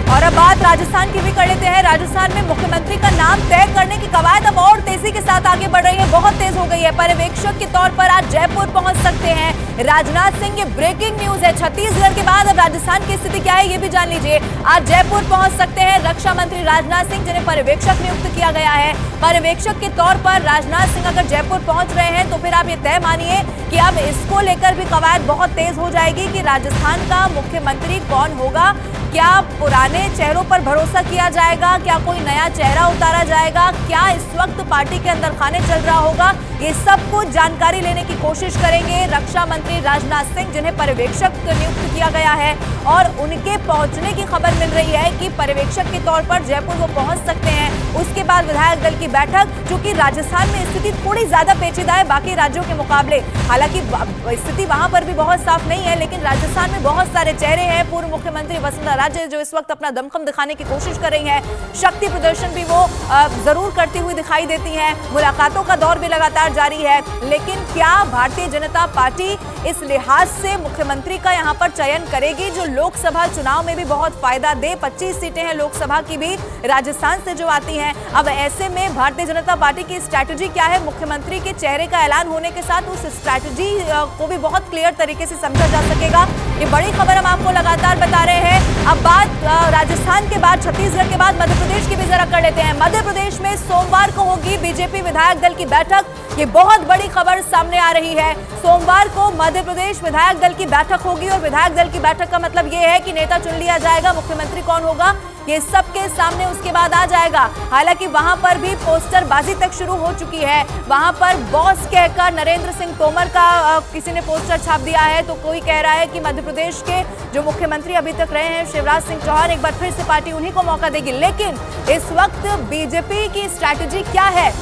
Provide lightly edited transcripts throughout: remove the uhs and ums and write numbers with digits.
और अब बात राजस्थान की भी कर लेते हैं। राजस्थान में मुख्यमंत्री का नाम तय करने की कवायद अब और तेजी के साथ आगे बढ़ रही है, बहुत तेज हो गई है। पर्यवेक्षक के तौर पर आज जयपुर पहुंच सकते हैं राजनाथ सिंह। ये ब्रेकिंग न्यूज है। छत्तीसगढ़ के बाद अब राजस्थान की स्थिति क्या है ये भी जान लीजिए। आज जयपुर पहुंच सकते हैं रक्षा मंत्री राजनाथ सिंह, जिन्हें पर्यवेक्षक नियुक्त किया गया है। पर्यवेक्षक के तौर पर राजनाथ सिंह अगर जयपुर पहुंच रहे हैं तो फिर आप ये तय मानिए कि अब इसको लेकर भी कवायद बहुत तेज हो जाएगी कि राजस्थान का मुख्यमंत्री कौन होगा। क्या पुराने चेहरों पर भरोसा किया जाएगा, क्या कोई नया चेहरा उतारा जाएगा, क्या इस वक्त पार्टी के अंदर खाने चल रहा होगा, ये सब कुछ जानकारी लेने की कोशिश करेंगे रक्षा मंत्री राजनाथ सिंह, जिन्हें पर्यवेक्षक नियुक्त किया गया है। और उनके पहुंचने की खबर मिल रही है कि पर्यवेक्षक के तौर पर जयपुर वो पहुंच सकते हैं। उसके बाद विधायक दल की बैठक, चूंकि राजस्थान में स्थिति थोड़ी ज्यादा पेचीदा है बाकी राज्यों के मुकाबले। हालांकि स्थिति वहां पर भी बहुत साफ नहीं है, लेकिन राजस्थान में बहुत सारे चेहरे हैं। पूर्व मुख्यमंत्री वसुंधरा राजे जो इस वक्त अपना दमखम दिखाने की कोशिश कर रही है, शक्ति प्रदर्शन भी वो जरूर करती हुई दिखाई देती हैं। मुलाकातों का दौर भी लगातार जारी है। लेकिन क्या भारतीय जनता पार्टी इस लिहाज से मुख्यमंत्री का यहां पर चयन करेगी जो लोकसभा चुनाव में भी बहुत फायदा दे? 25 सीटें हैं लोकसभा की भी राजस्थान से जो आती हैं। अब ऐसे में भारतीय जनता पार्टी की स्ट्रैटेजी क्या है? मुख्यमंत्री के चेहरे का ऐलान होने के साथ उस स्ट्रैटेजी को भी बहुत क्लियर तरीके से समझा जा सकेगा। ये बड़ी खबर हम आपको लगातार बता रहे हैं। अब बात राजस्थान के बाद, छत्तीसगढ़ के बाद मध्य प्रदेश की भी जरा कर लेते हैं। मध्य प्रदेश में सोमवार को होगी बीजेपी विधायक दल की बैठक। ये बहुत बड़ी खबर सामने आ रही है। सोमवार को मध्य प्रदेश विधायक दल की बैठक होगी और विधायक दल की बैठक का मतलब ये है कि नेता चुन लिया जाएगा, मुख्यमंत्री कौन होगा ये सबके सामने उसके बाद आ जाएगा। हालांकि वहां पर भी पोस्टरबाजी तक शुरू हो चुकी है। वहां पर बॉस कहकर नरेंद्र सिंह तोमर का किसी ने पोस्टर छाप दिया है, तो कोई कह रहा है कि मध्य प्रदेश के जो मुख्यमंत्री अभी तक रहे हैं शिवराज सिंह चौहान, एक बार फिर से पार्टी उन्हीं को मौका देगी। लेकिन इस वक्त बीजेपी की स्ट्रैटेजी क्या है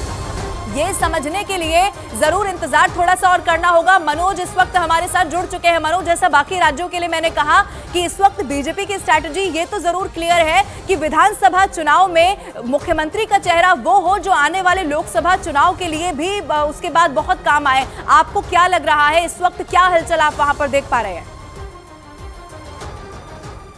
ये समझने के लिए जरूर इंतजार थोड़ा सा और करना होगा। मनोज इस वक्त हमारे साथ जुड़ चुके हैं। मनोज, जैसा बाकी राज्यों के लिए मैंने कहा कि इस वक्त बीजेपी की स्ट्रैटेजी ये तो जरूर क्लियर है कि विधानसभा चुनाव में मुख्यमंत्री का चेहरा वो हो जो आने वाले लोकसभा चुनाव के लिए भी उसके बाद बहुत काम आए। आपको क्या लग रहा है इस वक्त, क्या हलचल आप वहां पर देख पा रहे हैं?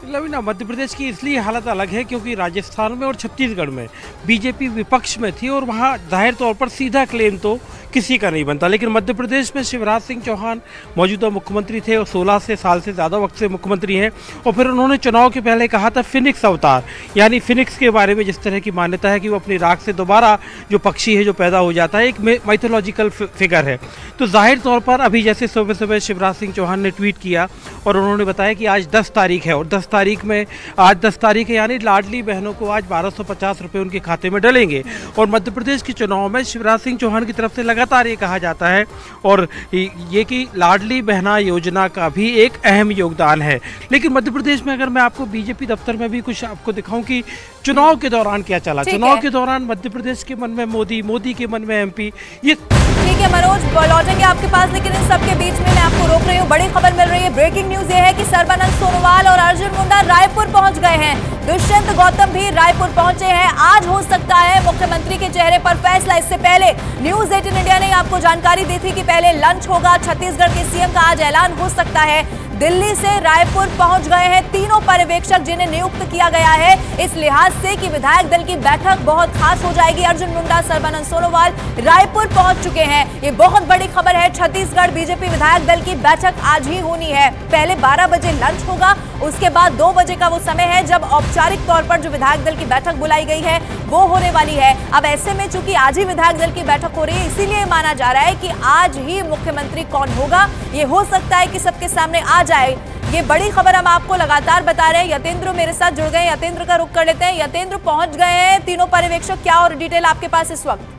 लवीना, मध्य प्रदेश की इसलिए हालत अलग है क्योंकि राजस्थान में और छत्तीसगढ़ में बीजेपी विपक्ष में थी और वहाँ जाहिर तौर पर सीधा क्लेम तो किसी का नहीं बनता। लेकिन मध्य प्रदेश में शिवराज सिंह चौहान मौजूदा मुख्यमंत्री थे और 16 साल से ज़्यादा वक्त से मुख्यमंत्री हैं। और फिर उन्होंने चुनाव के पहले कहा था फिनिक्स अवतार, यानी फिनिक्स के बारे में जिस तरह की मान्यता है कि वो अपनी राख से दोबारा जो पक्षी है जो पैदा हो जाता है, एक माइथोलॉजिकल फिगर है। तो जाहिर तौर पर अभी जैसे सुबह सुबह शिवराज सिंह चौहान ने ट्वीट किया और उन्होंने बताया कि आज 10 तारीख है और 10 तारीख में आज 10 तारीख है यानी लाडली बहनों को आज 1250 रुपये उनके खाते में डलेंगे। और मध्य प्रदेश के चुनाव में शिवराज सिंह चौहान की तरफ से लगातार ये कहा जाता है और ये कि लाडली बहना योजना का भी एक अहम योगदान है। लेकिन मध्य प्रदेश में अगर मैं आपको बीजेपी दफ्तर में भी कुछ आपको दिखाऊं कि चुनाव के दौरान क्या चला, चुनाव के दौरान मध्य प्रदेश के मन में मोदी, मोदी के मन में एमपी। ये ठीक है मनोज, लौटेंगे आपके पास, लेकिन इन सबके बीच में मैं आपको रोक रही हूँ। बड़ी खबर मिल रही है, ब्रेकिंग न्यूज ये है कि सर्बानंद सोनोवाल और अर्जुन मुंडा रायपुर पहुंच गए हैं। दुष्यंत गौतम भी रायपुर पहुंचे हैं। आज हो सकता है मुख्यमंत्री के चेहरे पर फैसला। इससे पहले न्यूज 18 इंडिया ने आपको जानकारी दी थी कि पहले लंच होगा। छत्तीसगढ़ के सीएम का आज ऐलान हो सकता है। दिल्ली से रायपुर पहुंच गए हैं तीनों पर्यवेक्षक जिन्हें नियुक्त किया गया है, इस लिहाज से कि विधायक दल की बैठक बहुत खास हो जाएगी। अर्जुन मुंडा, सर्बानंद सोनोवाल रायपुर पहुंच चुके हैं। ये बहुत बड़ी खबर है। छत्तीसगढ़ बीजेपी विधायक दल की बैठक आज ही होनी है। पहले 12 बजे लंच होगा, उसके बाद 2 बजे का वो समय है जब औपचारिक तौर पर जो विधायक दल की बैठक बुलाई गई है वो होने वाली है। अब ऐसे में चूंकि आज ही विधायक दल की बैठक हो रही है, इसीलिए माना जा रहा है कि आज ही मुख्यमंत्री कौन होगा ये हो सकता है कि सबके सामने आ जाए। ये बड़ी खबर हम आपको लगातार बता रहे हैं। यतेंद्र मेरे साथ जुड़ गए, यतेंद्र का रुख कर लेते हैं। यतेंद्र, पहुंच गए हैं तीनों पर्यवेक्षक, क्या और डिटेल आपके पास इस वक्त?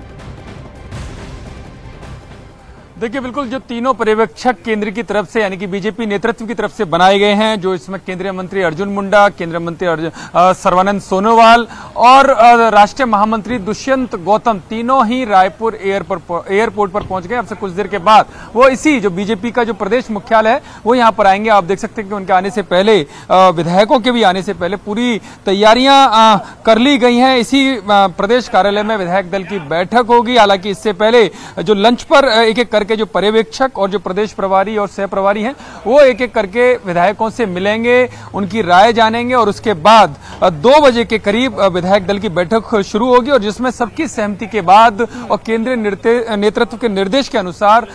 देखिए, बिल्कुल जो तीनों पर्यवेक्षक केंद्र की तरफ से यानी कि बीजेपी नेतृत्व की तरफ से बनाए गए हैं, जो इसमें केंद्रीय मंत्री अर्जुन मुंडा, केंद्रीय मंत्री सर्बानंद सोनोवाल और राष्ट्रीय महामंत्री दुष्यंत गौतम, तीनों ही रायपुर एयरपोर्ट पर पहुंच गए। अब से कुछ देर के बाद वो इसी जो बीजेपी का जो प्रदेश मुख्यालय है वो यहाँ पर आएंगे। आप देख सकते हैं कि उनके आने से पहले, विधायकों के भी आने से पहले पूरी तैयारियां कर ली गई हैं। इसी प्रदेश कार्यालय में विधायक दल की बैठक होगी। हालांकि इससे पहले जो लंच पर एक एक के जो पर्यवेक्षक और जो प्रदेश प्रभारी और सह प्रभारी हैं वो एक एक करके विधायकों से मिलेंगे, उनकी राय जानेंगे और उसके बाद 2 बजे के करीब विधायक दल की बैठक शुरू होगी और जिसमें सबकी सहमति के बाद और केंद्रीय नेतृत्व के निर्देश के अनुसार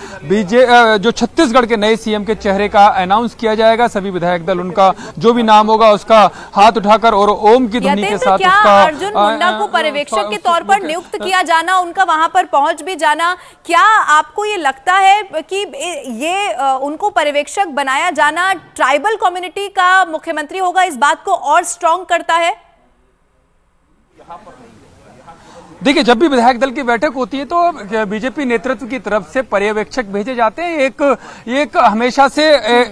जो छत्तीसगढ़ के नए सीएम के चेहरे का अनाउंस किया जाएगा। सभी विधायक दल उनका जो भी नाम होगा उसका हाथ उठाकर और ओम की ध्वनि के साथ उसका अर्जुन मुंडा को पर्यवेक्षक के तौर पर नियुक्त किया जाना, उनका वहां पर पहुंच भी जाना, क्या आपको ये लगता है कि ये उनको पर्यवेक्षक बनाया जाना ट्राइबल कम्युनिटी का मुख्यमंत्री होगा, इस बात को और स्ट्रांग करता है? देखिए, जब भी विधायक दल की बैठक होती है तो बीजेपी नेतृत्व की तरफ से पर्यवेक्षक भेजे जाते हैं। एक हमेशा से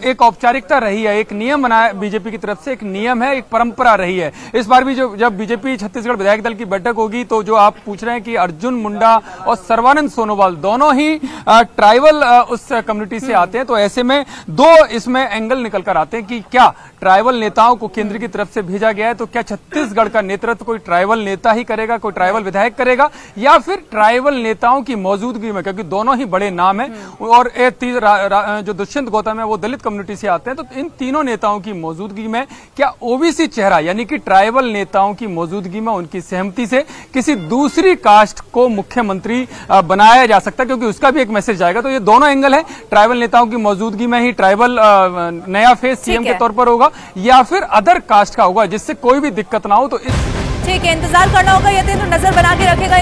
एक औपचारिकता रही है, एक नियम बनाया बीजेपी की तरफ से, एक नियम है, एक परंपरा रही है। इस बार भी जब बीजेपी छत्तीसगढ़ विधायक दल की बैठक होगी तो जो आप पूछ रहे हैं कि अर्जुन मुंडा और सर्वानंद सोनोवाल दोनों ही ट्राइबल उस कम्युनिटी से आते हैं, तो ऐसे में 2 इसमें एंगल निकल कर आते हैं कि क्या ट्राइबल नेताओं को केंद्र की तरफ से भेजा गया है तो क्या छत्तीसगढ़ का नेतृत्व कोई ट्राइबल नेता ही करेगा, कोई ट्राइबल विधायक करेगा, या फिर ट्राइबल नेताओं की मौजूदगी में, क्योंकि दोनों ही बड़े नाम हैं और जो दुष्यंत गौतम है वो दलित कम्युनिटी से आते हैं, तो इन तीनों नेताओं की मौजूदगी में क्या ओबीसी चेहरा यानी कि ट्राइबल नेताओं की मौजूदगी में उनकी सहमति से किसी दूसरी कास्ट को मुख्यमंत्री बनाया जा सकता है, क्योंकि उसका भी एक मैसेज आएगा। तो ये दोनों एंगल है, ट्राइबल नेताओं की मौजूदगी में ही ट्राइबल नया फेस सीएम के तौर पर होगा या फिर अदर कास्ट का होगा, जिससे कोई भी दिक्कत ना हो। तो ठीक है, इंतजार करना होगा, यतेंद्र नजर बना के रखेगा।